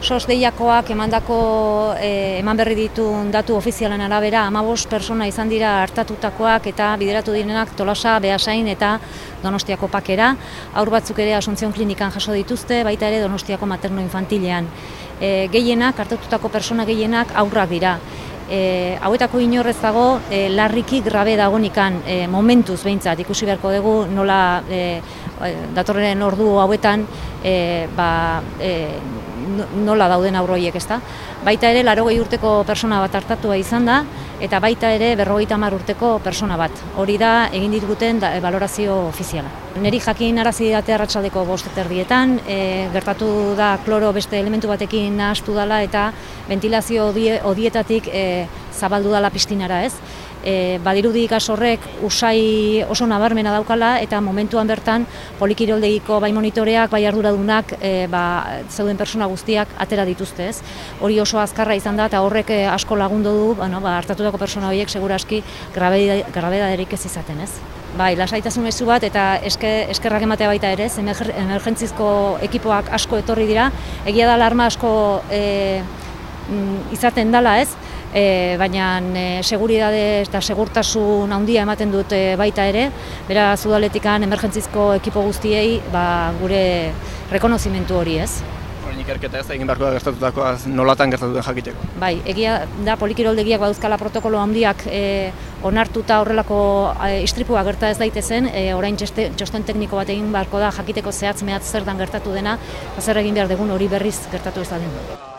SOS deiakoak eman berri dituen datu ofizialen arabera 15 persona izan dira hartatutakoak eta bideratu direnak Tolosa, Beasain eta Donostiako Pakera. Haur batzuk ere Asuntzion klinikan jaso dituzte, baita ere Donostiako materno-infantilean. Hartatutako persona gehienak haurrak dira. Hauetako inorrez dago larriki grabe dagonikan momentuz behintzat ikusi beharko dugu nola datorren ordu hauetan nola dauden haurroiek, ezta? Baita ere 80 urteko persona bat hartatua izan da eta baita ere 50 urteko persona bat. Hori da egin dituguten balorazio ofiziala. Neri jakin arazi didate arratsaldeko 5:30, gertatu da kloro beste elementu batekin nahastu dela eta ventilazio hodietatik zabaldu dela piztinara, ez? Badirudi gas horrek usai oso nabarmena daukala eta momentuan bertan polikiroldegiko bai monitoreak, bai arduradunak zeuden persona guztiak atera dituzte, ez? Hori oso azkarra izan da eta horrek asko lagundu du, hartatutako persona horiek seguraski grabedaderik ez izaten, ez? Bai, lasaitasun mezu bat eta eskerrak ematea baita ere, emergentzizko ekipoak asko etorri dira, egia da alarma asko izaten dela, ez? Baina seguridade eta segurtasun handia ematen dut baita ere, beraz udaletikan emergentzizko ekipo guztiei gure rekonozimentu hori, ez? Ikerketa ez egin beharko da gertatutakoaz nolatan gertatuten jakiteko. Bai, egia da polikiroldegiak baduzkala protokolo handiak onartuta horrelako istripua gerta ez daitezen, orain txosten tekniko bat egin beharko da jakiteko zehatz mehatz zertan gertatu dena, zer egin behar dugun hori berriz gertatu ez da den.